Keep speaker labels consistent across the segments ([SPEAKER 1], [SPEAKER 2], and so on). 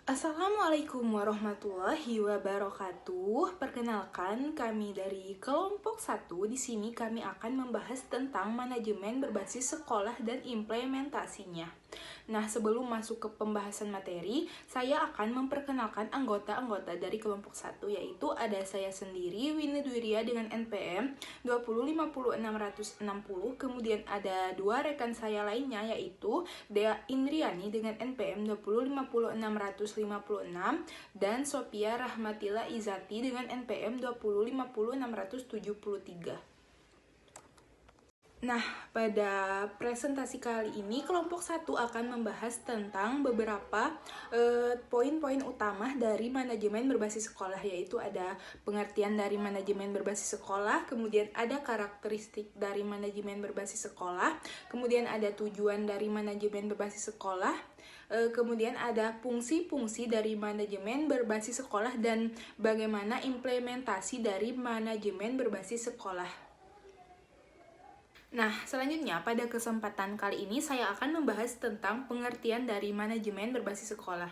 [SPEAKER 1] Assalamualaikum warahmatullahi wabarakatuh. Perkenalkan, kami dari kelompok 1. Di sini kami akan membahas tentang manajemen berbasis sekolah dan implementasinya. Nah, sebelum masuk ke pembahasan materi, saya akan memperkenalkan anggota-anggota dari kelompok 1, yaitu ada saya sendiri, Winnie Dwiria dengan NPM 2050660, kemudian ada dua rekan saya lainnya, yaitu Dea Indriani dengan NPM 2050656 dan Sophia Rahmatila Izati dengan NPM 2050673. Nah, pada presentasi kali ini kelompok 1 akan membahas tentang beberapa poin-poin utama dari manajemen berbasis sekolah, yaitu ada pengertian dari manajemen berbasis sekolah, kemudian ada karakteristik dari manajemen berbasis sekolah, kemudian ada tujuan dari manajemen berbasis sekolah, kemudian ada fungsi-fungsi dari manajemen berbasis sekolah dan bagaimana implementasi dari manajemen berbasis sekolah. Nah, selanjutnya pada kesempatan kali ini saya akan membahas tentang pengertian dari manajemen berbasis sekolah.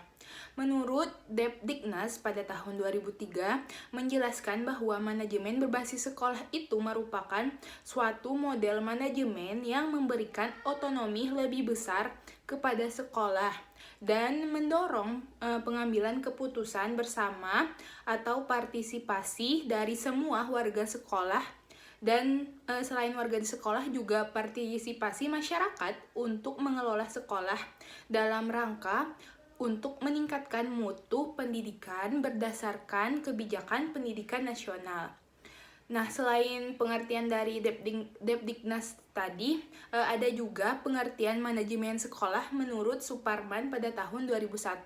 [SPEAKER 1] Menurut Depdiknas pada tahun 2003 menjelaskan bahwa manajemen berbasis sekolah itu merupakan suatu model manajemen yang memberikan otonomi lebih besar kepada sekolah dan mendorong pengambilan keputusan bersama atau partisipasi dari semua warga sekolah. Dan selain warga di sekolah juga partisipasi masyarakat untuk mengelola sekolah dalam rangka untuk meningkatkan mutu pendidikan berdasarkan kebijakan pendidikan nasional. Nah, selain pengertian dari Depdiknas tadi, ada juga pengertian manajemen sekolah menurut Suparman pada tahun 2001.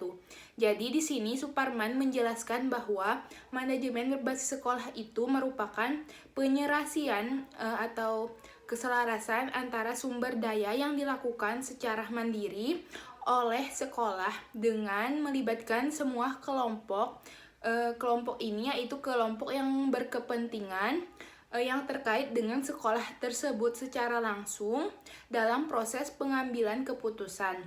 [SPEAKER 1] Jadi di sini Suparman menjelaskan bahwa manajemen berbasis sekolah itu merupakan penyerasian atau keselarasan antara sumber daya yang dilakukan secara mandiri oleh sekolah dengan melibatkan semua kelompok. Kelompok ini yaitu kelompok yang berkepentingan yang terkait dengan sekolah tersebut secara langsung dalam proses pengambilan keputusan.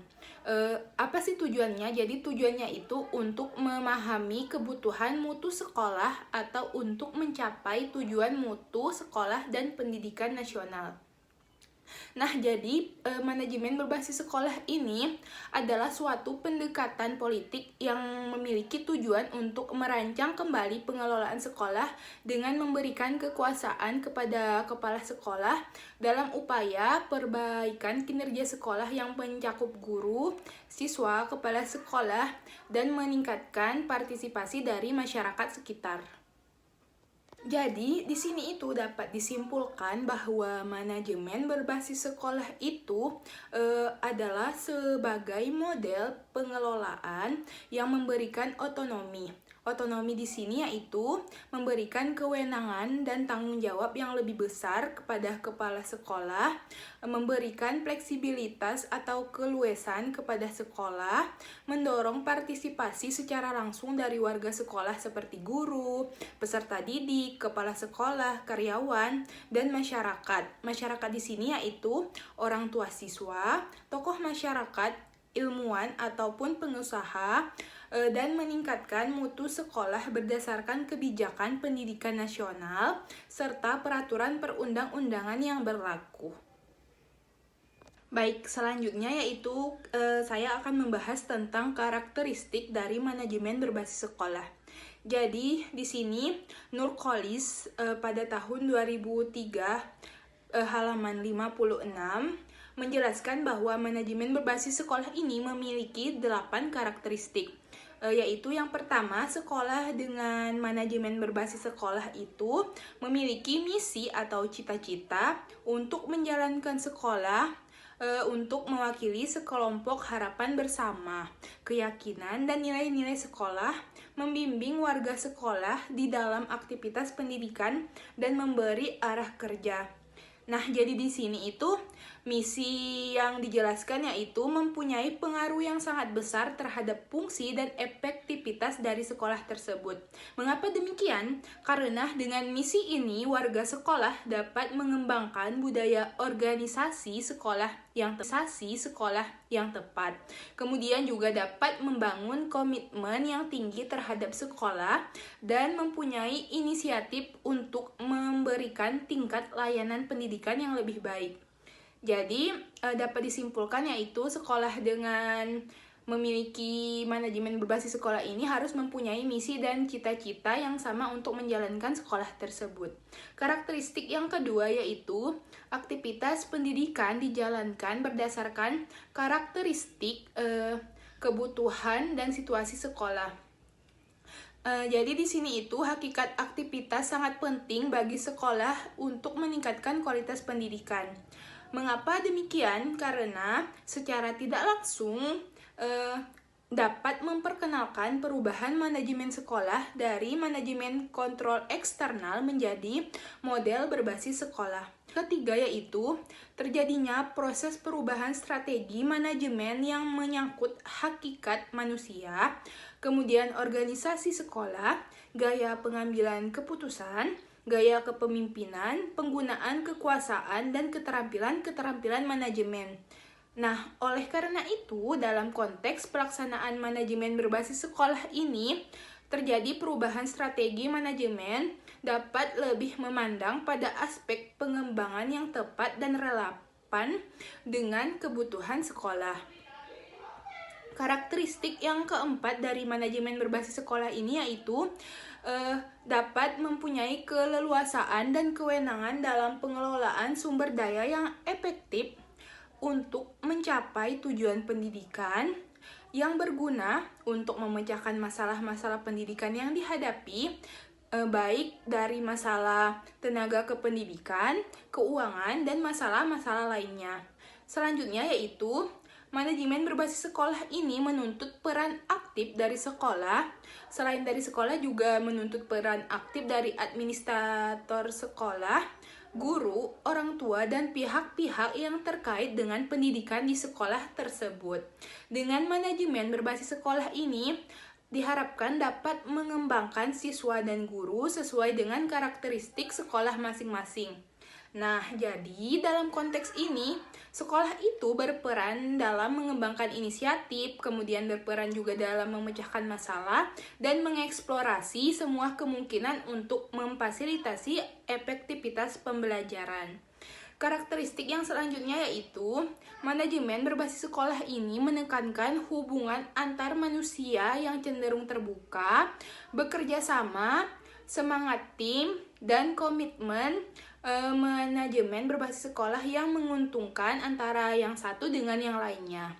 [SPEAKER 1] Apa sih tujuannya? Jadi tujuannya itu untuk memahami kebutuhan mutu sekolah atau untuk mencapai tujuan mutu sekolah dan pendidikan nasional. Nah, jadi manajemen berbasis sekolah ini adalah suatu pendekatan politik yang memiliki tujuan untuk merancang kembali pengelolaan sekolah dengan memberikan kekuasaan kepada kepala sekolah dalam upaya perbaikan kinerja sekolah yang mencakup guru, siswa, kepala sekolah, dan meningkatkan partisipasi dari masyarakat sekitar. Jadi, di sini itu dapat disimpulkan bahwa manajemen berbasis sekolah itu adalah sebagai model pengelolaan yang memberikan otonomi. Otonomi di sini yaitu memberikan kewenangan dan tanggung jawab yang lebih besar kepada kepala sekolah, memberikan fleksibilitas atau keluasan kepada sekolah, mendorong partisipasi secara langsung dari warga sekolah seperti guru, peserta didik, kepala sekolah, karyawan, dan masyarakat. Masyarakat di sini yaitu orang tua siswa, tokoh masyarakat, ilmuwan ataupun pengusaha, dan meningkatkan mutu sekolah berdasarkan kebijakan pendidikan nasional serta peraturan perundang-undangan yang berlaku. Baik, selanjutnya yaitu saya akan membahas tentang karakteristik dari manajemen berbasis sekolah. Jadi, di sini Nurkolis pada tahun 2003 halaman 56 menjelaskan bahwa manajemen berbasis sekolah ini memiliki 8 karakteristik. Yaitu yang pertama, sekolah dengan manajemen berbasis sekolah itu memiliki misi atau cita-cita untuk menjalankan sekolah untuk mewakili sekelompok harapan bersama, keyakinan dan nilai-nilai sekolah, membimbing warga sekolah di dalam aktivitas pendidikan dan memberi arah kerja. Nah, jadi di sini itu Misi yang dijelaskan yaitu mempunyai pengaruh yang sangat besar terhadap fungsi dan efektivitas dari sekolah tersebut. Mengapa demikian? Karena dengan misi ini warga sekolah dapat mengembangkan budaya organisasi sekolah yang tepat. Kemudian juga dapat membangun komitmen yang tinggi terhadap sekolah dan mempunyai inisiatif untuk memberikan tingkat layanan pendidikan yang lebih baik. Jadi, dapat disimpulkan yaitu sekolah dengan memiliki manajemen berbasis sekolah ini harus mempunyai misi dan cita-cita yang sama untuk menjalankan sekolah tersebut. Karakteristik yang kedua yaitu aktivitas pendidikan dijalankan berdasarkan karakteristik kebutuhan dan situasi sekolah. Jadi di sini itu hakikat aktivitas sangat penting bagi sekolah untuk meningkatkan kualitas pendidikan. Mengapa demikian? Karena secara tidak langsung dapat memperkenalkan perubahan manajemen sekolah dari manajemen kontrol eksternal menjadi model berbasis sekolah. Ketiga yaitu terjadinya proses perubahan strategi manajemen yang menyangkut hakikat manusia, kemudian organisasi sekolah, gaya pengambilan keputusan, gaya kepemimpinan, penggunaan kekuasaan, dan keterampilan manajemen. Nah, oleh karena itu, dalam konteks pelaksanaan manajemen berbasis sekolah ini, terjadi perubahan strategi manajemen dapat lebih memandang pada aspek pengembangan yang tepat dan relevan dengan kebutuhan sekolah. Karakteristik yang keempat dari manajemen berbasis sekolah ini yaitu dapat mempunyai keleluasaan dan kewenangan dalam pengelolaan sumber daya yang efektif untuk mencapai tujuan pendidikan yang berguna untuk memecahkan masalah-masalah pendidikan yang dihadapi, baik dari masalah tenaga kependidikan, keuangan, dan masalah-masalah lainnya. Selanjutnya yaitu manajemen berbasis sekolah ini menuntut peran aktif dari sekolah. Selain dari sekolah juga menuntut peran aktif dari administrator sekolah, guru, orang tua, dan pihak-pihak yang terkait dengan pendidikan di sekolah tersebut. Dengan manajemen berbasis sekolah ini, diharapkan dapat mengembangkan siswa dan guru sesuai dengan karakteristik sekolah masing-masing. Nah, jadi dalam konteks ini, sekolah itu berperan dalam mengembangkan inisiatif, kemudian berperan juga dalam memecahkan masalah, dan mengeksplorasi semua kemungkinan untuk memfasilitasi efektivitas pembelajaran. Karakteristik yang selanjutnya yaitu manajemen berbasis sekolah ini menekankan hubungan antar manusia yang cenderung terbuka, bekerja sama, semangat tim, dan komitmen. Manajemen berbasis sekolah yang menguntungkan antara yang satu dengan yang lainnya.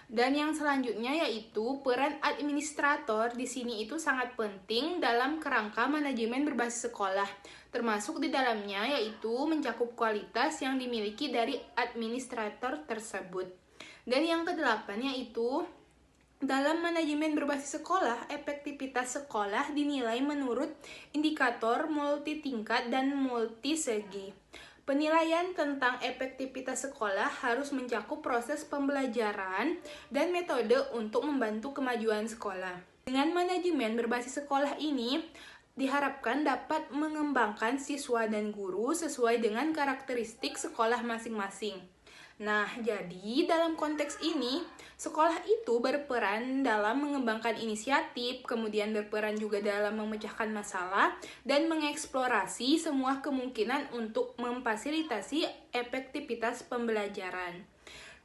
[SPEAKER 1] Dan yang selanjutnya yaitu peran administrator di sini itu sangat penting dalam kerangka manajemen berbasis sekolah, termasuk di dalamnya yaitu mencakup kualitas yang dimiliki dari administrator tersebut. Dan yang kedelapan yaitu dalam manajemen berbasis sekolah, efektivitas sekolah dinilai menurut indikator multitingkat dan multisegi. Penilaian tentang efektivitas sekolah harus mencakup proses pembelajaran dan metode untuk membantu kemajuan sekolah. Dengan manajemen berbasis sekolah ini, diharapkan dapat mengembangkan siswa dan guru sesuai dengan karakteristik sekolah masing-masing. Nah, jadi dalam konteks ini, sekolah itu berperan dalam mengembangkan inisiatif, kemudian berperan juga dalam memecahkan masalah, dan mengeksplorasi semua kemungkinan untuk memfasilitasi efektivitas pembelajaran.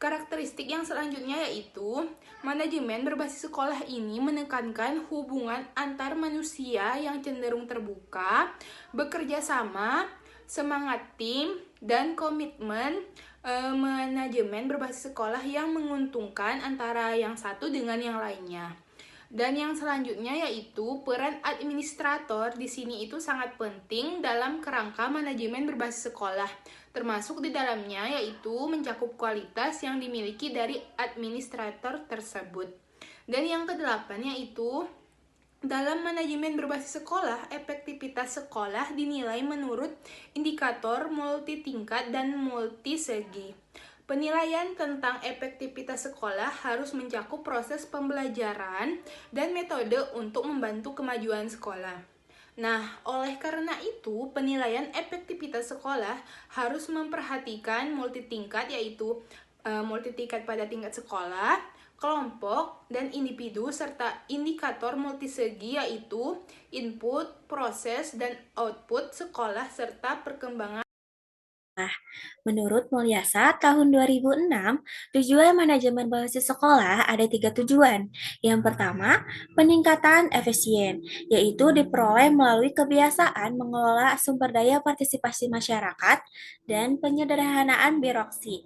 [SPEAKER 1] Karakteristik yang selanjutnya yaitu manajemen berbasis sekolah ini menekankan hubungan antar manusia yang cenderung terbuka, bekerja sama, semangat tim, dan komitmen. Manajemen berbasis sekolah yang menguntungkan antara yang satu dengan yang lainnya. Dan yang selanjutnya yaitu peran administrator di sini itu sangat penting dalam kerangka manajemen berbasis sekolah, termasuk di dalamnya yaitu mencakup kualitas yang dimiliki dari administrator tersebut. Dan yang kedelapan yaitu dalam manajemen berbasis sekolah, efektivitas sekolah dinilai menurut indikator multitingkat dan multisegi. Penilaian tentang efektivitas sekolah harus mencakup proses pembelajaran dan metode untuk membantu kemajuan sekolah. Nah, oleh karena itu, penilaian efektivitas sekolah harus memperhatikan multitingkat, yaitu multitingkat pada tingkat sekolah, kelompok, dan individu, serta indikator multisegi, yaitu input, proses, dan output sekolah, serta perkembangan.
[SPEAKER 2] Menurut Mulyasa, tahun 2006, tujuan manajemen berbasis sekolah ada 3 tujuan. Yang pertama, peningkatan efisien, yaitu diperoleh melalui kebiasaan mengelola sumber daya partisipasi masyarakat dan penyederhanaan birokrasi.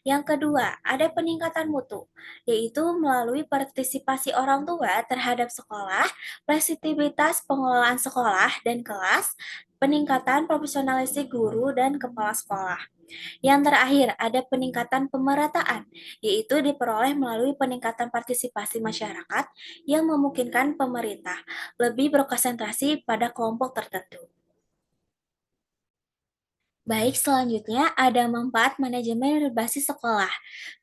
[SPEAKER 2] Yang kedua, ada peningkatan mutu, yaitu melalui partisipasi orang tua terhadap sekolah, fleksibilitas pengelolaan sekolah dan kelas, peningkatan profesionalisasi guru dan kepala sekolah. Yang terakhir, ada peningkatan pemerataan, yaitu diperoleh melalui peningkatan partisipasi masyarakat yang memungkinkan pemerintah lebih berkonsentrasi pada kelompok tertentu. Baik, selanjutnya ada manfaat manajemen berbasis sekolah.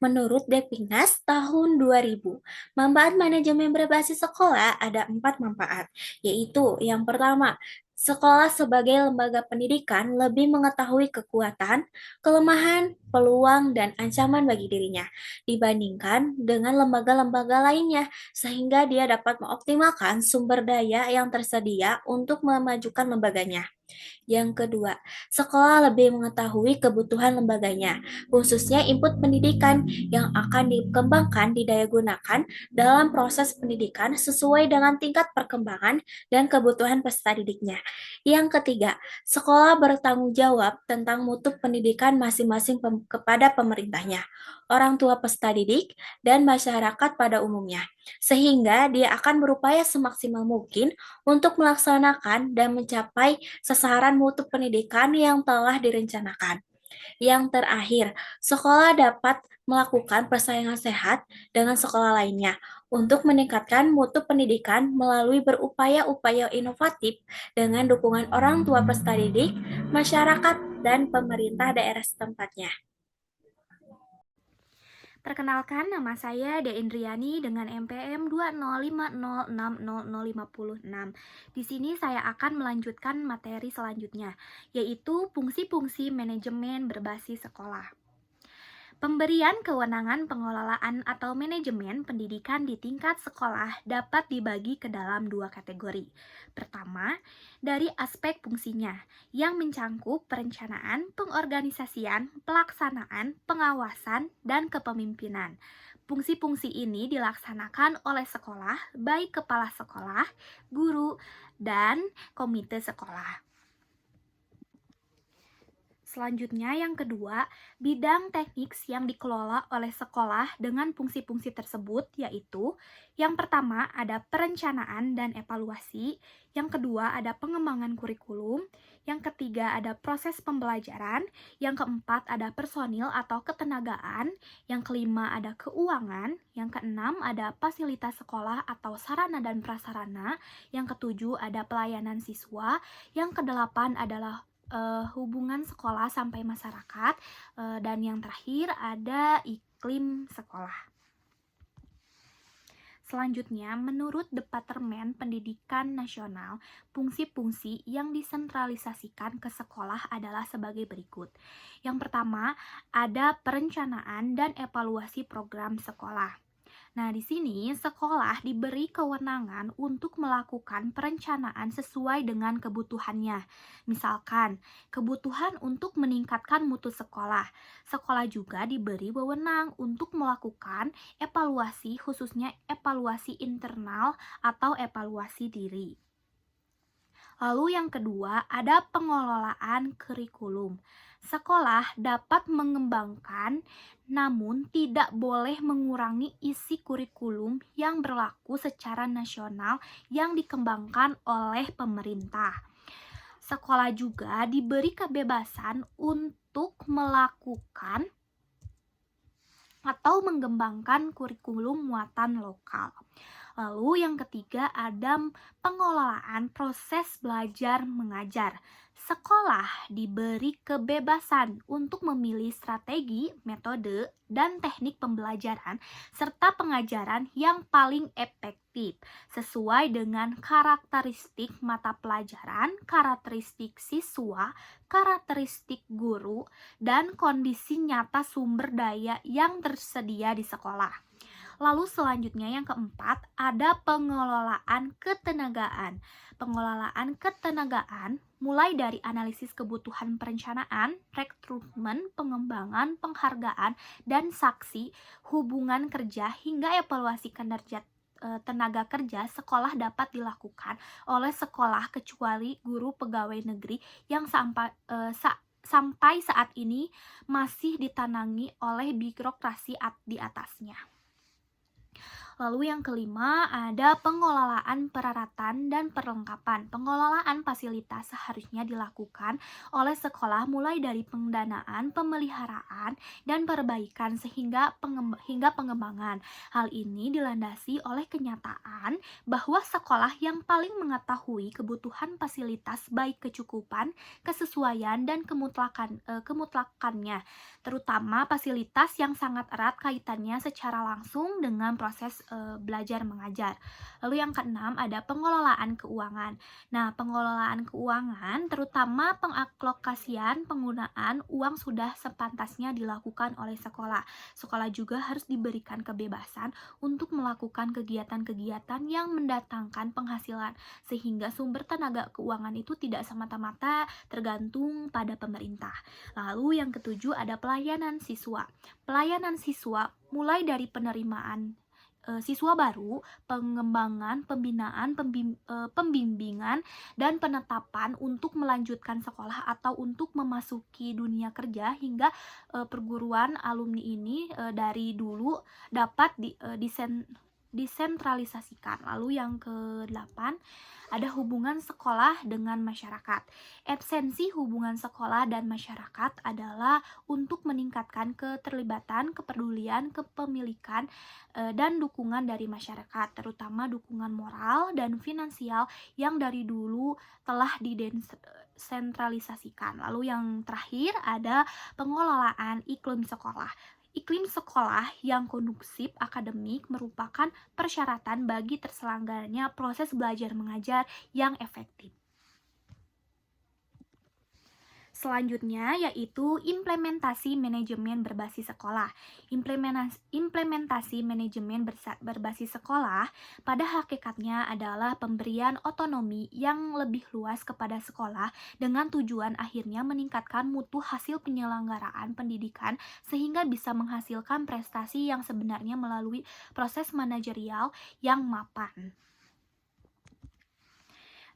[SPEAKER 2] Menurut Depignas tahun 2000, manfaat manajemen berbasis sekolah ada 4 manfaat, yaitu yang pertama, sekolah sebagai lembaga pendidikan lebih mengetahui kekuatan, kelemahan, peluang, dan ancaman bagi dirinya dibandingkan dengan lembaga-lembaga lainnya, sehingga dia dapat mengoptimalkan sumber daya yang tersedia untuk memajukan lembaganya. Yang kedua, sekolah lebih mengetahui kebutuhan lembaganya, khususnya input pendidikan yang akan dikembangkan didayagunakan dalam proses pendidikan sesuai dengan tingkat perkembangan dan kebutuhan peserta didiknya. Yang ketiga, sekolah bertanggung jawab tentang mutu pendidikan masing-masing kepada pemerintahnya, orang tua peserta didik, dan masyarakat pada umumnya, sehingga dia akan berupaya semaksimal mungkin untuk melaksanakan dan mencapai sasaran mutu pendidikan yang telah direncanakan. Yang terakhir, sekolah dapat melakukan persaingan sehat dengan sekolah lainnya untuk meningkatkan mutu pendidikan melalui berupaya-upaya inovatif dengan dukungan orang tua peserta didik, masyarakat, dan pemerintah daerah setempatnya.
[SPEAKER 3] Perkenalkan, nama saya Deindriani dengan NPM 205060056. Di sini saya akan melanjutkan materi selanjutnya, yaitu fungsi-fungsi manajemen berbasis sekolah. Pemberian kewenangan pengelolaan atau manajemen pendidikan di tingkat sekolah dapat dibagi ke dalam 2 kategori. Pertama, dari aspek fungsinya, yang mencangkup perencanaan, pengorganisasian, pelaksanaan, pengawasan, dan kepemimpinan. Fungsi-fungsi ini dilaksanakan oleh sekolah, baik kepala sekolah, guru, dan komite sekolah. Selanjutnya yang kedua, bidang teknik yang dikelola oleh sekolah dengan fungsi-fungsi tersebut yaitu yang pertama ada perencanaan dan evaluasi, yang kedua ada pengembangan kurikulum, yang ketiga ada proses pembelajaran, yang keempat ada personil atau ketenagaan, yang kelima ada keuangan, yang keenam ada fasilitas sekolah atau sarana dan prasarana, yang ketujuh ada pelayanan siswa, yang kedelapan adalah hubungan sekolah sampai masyarakat, dan yang terakhir ada iklim sekolah. Selanjutnya, menurut Departemen Pendidikan Nasional, fungsi-fungsi yang disentralisasikan ke sekolah adalah sebagai berikut. Yang pertama, ada perencanaan dan evaluasi program sekolah. Nah, di sini sekolah diberi kewenangan untuk melakukan perencanaan sesuai dengan kebutuhannya. Misalkan, kebutuhan untuk meningkatkan mutu sekolah. Sekolah juga diberi wewenang untuk melakukan evaluasi, khususnya evaluasi internal atau evaluasi diri. Lalu yang kedua, ada pengelolaan kurikulum. Sekolah dapat mengembangkan namun tidak boleh mengurangi isi kurikulum yang berlaku secara nasional yang dikembangkan oleh pemerintah. Sekolah juga diberi kebebasan untuk melakukan atau mengembangkan kurikulum muatan lokal. Lalu yang ketiga ada pengelolaan proses belajar mengajar. Sekolah diberi kebebasan untuk memilih strategi, metode, dan teknik pembelajaran serta pengajaran yang paling efektif sesuai dengan karakteristik mata pelajaran, karakteristik siswa, karakteristik guru, dan kondisi nyata sumber daya yang tersedia di sekolah. Lalu selanjutnya yang keempat, ada pengelolaan ketenagaan. Pengelolaan ketenagaan mulai dari analisis kebutuhan perencanaan, rekrutmen, pengembangan, penghargaan, dan saksi, hubungan kerja hingga evaluasi kinerja tenaga kerja sekolah dapat dilakukan oleh sekolah kecuali guru pegawai negeri yang sampai saat ini masih ditanangi oleh birokrasi di atasnya. Lalu yang kelima ada pengelolaan peralatan dan perlengkapan. Pengelolaan fasilitas seharusnya dilakukan oleh sekolah mulai dari pendanaan, pemeliharaan, dan perbaikan hingga pengembangan. Hal ini dilandasi oleh kenyataan bahwa sekolah yang paling mengetahui kebutuhan fasilitas baik kecukupan, kesesuaian, dan kemutlakannya, terutama fasilitas yang sangat erat kaitannya secara langsung dengan proses belajar mengajar. Lalu yang keenam ada pengelolaan keuangan. Nah, pengelolaan keuangan terutama pengalokasian penggunaan uang sudah sepantasnya dilakukan oleh sekolah. Sekolah juga harus diberikan kebebasan untuk melakukan kegiatan-kegiatan yang mendatangkan penghasilan sehingga sumber tenaga keuangan itu tidak semata-mata tergantung pada pemerintah. Lalu yang ketujuh ada pelayanan siswa. Pelayanan siswa mulai dari penerimaan siswa baru, pengembangan, pembinaan, pembimbingan, dan penetapan untuk melanjutkan sekolah atau untuk memasuki dunia kerja hingga perguruan alumni ini dari dulu dapat disentralisasikan. Lalu yang ke-8 ada hubungan sekolah dengan masyarakat. Esensi hubungan sekolah dan masyarakat adalah untuk meningkatkan keterlibatan, kepedulian, kepemilikan, dan dukungan dari masyarakat, terutama dukungan moral dan finansial yang dari dulu telah didesentralisasikan. Lalu yang terakhir ada pengelolaan iklim sekolah. Iklim sekolah yang kondusif akademik merupakan persyaratan bagi terselenggaranya proses belajar mengajar yang efektif. Selanjutnya yaitu implementasi manajemen berbasis sekolah. Implementasi manajemen berbasis sekolah pada hakikatnya adalah pemberian otonomi yang lebih luas kepada sekolah dengan tujuan akhirnya meningkatkan mutu hasil penyelenggaraan pendidikan sehingga bisa menghasilkan prestasi yang sebenarnya melalui proses manajerial yang mapan.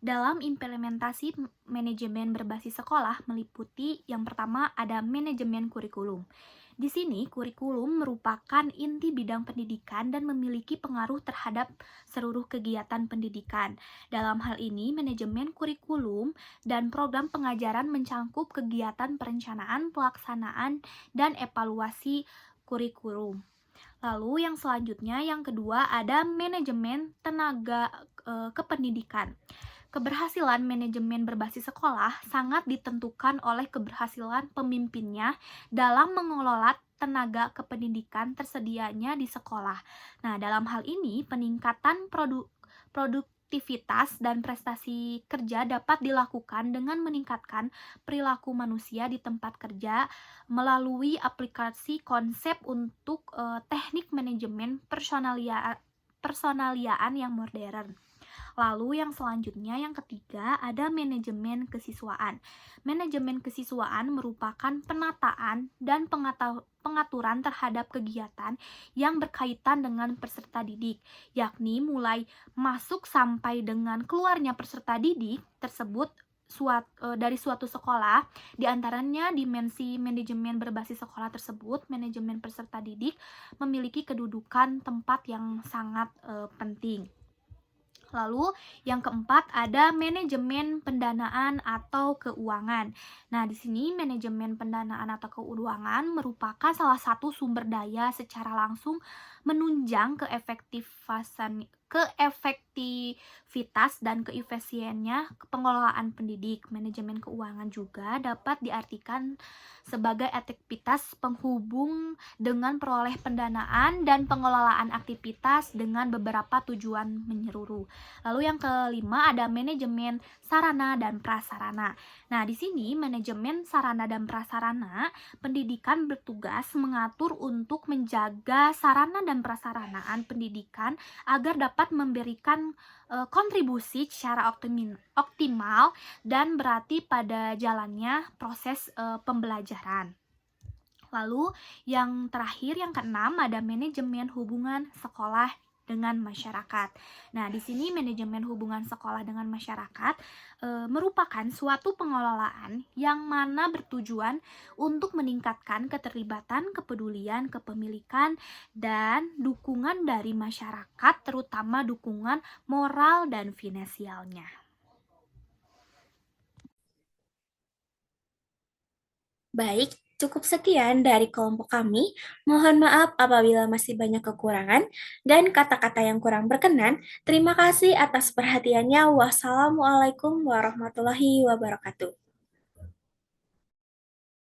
[SPEAKER 3] Dalam implementasi manajemen berbasis sekolah meliputi yang pertama ada manajemen kurikulum. Di sini kurikulum merupakan inti bidang pendidikan dan memiliki pengaruh terhadap seluruh kegiatan pendidikan. Dalam hal ini manajemen kurikulum dan program pengajaran mencangkup kegiatan perencanaan, pelaksanaan, dan evaluasi kurikulum. Lalu yang selanjutnya yang kedua ada manajemen tenaga kependidikan. Keberhasilan manajemen berbasis sekolah sangat ditentukan oleh keberhasilan pemimpinnya dalam mengelola tenaga kependidikan tersedianya di sekolah. Nah, dalam hal ini peningkatan produktivitas dan prestasi kerja dapat dilakukan dengan meningkatkan perilaku manusia di tempat kerja melalui aplikasi konsep untuk teknik manajemen personaliaan yang modern. Lalu yang selanjutnya yang ketiga ada manajemen kesiswaan. Manajemen kesiswaan merupakan penataan dan pengaturan terhadap kegiatan yang berkaitan dengan peserta didik, yakni mulai masuk sampai dengan keluarnya peserta didik tersebut dari suatu sekolah. Di antaranya dimensi manajemen berbasis sekolah tersebut, manajemen peserta didik memiliki kedudukan tempat yang sangat penting. Lalu yang keempat ada manajemen pendanaan atau keuangan. Nah, di sini manajemen pendanaan atau keuangan merupakan salah satu sumber daya secara langsung menunjang keefektifan efektivitas dan keefisiennya pengelolaan pendidik. Manajemen keuangan juga dapat diartikan sebagai aktivitas penghubung dengan peroleh pendanaan dan pengelolaan aktivitas dengan beberapa tujuan menyeluruh. Lalu yang kelima ada manajemen sarana dan prasarana. Nah, di sini manajemen sarana dan prasarana pendidikan bertugas mengatur untuk menjaga sarana dan prasarana pendidikan agar dapat memberikan kontribusi secara optimal dan berarti pada jalannya proses pembelajaran. Lalu yang terakhir yang keenam ada manajemen hubungan sekolah dengan masyarakat. Nah, di sini manajemen hubungan sekolah dengan masyarakat merupakan suatu pengelolaan yang mana bertujuan untuk meningkatkan keterlibatan, kepedulian, kepemilikan, dan dukungan dari masyarakat, terutama dukungan moral dan finansialnya.
[SPEAKER 2] Baik, cukup sekian dari kelompok kami. Mohon maaf apabila masih banyak kekurangan dan kata-kata yang kurang berkenan. Terima kasih atas perhatiannya. Wassalamualaikum warahmatullahi wabarakatuh.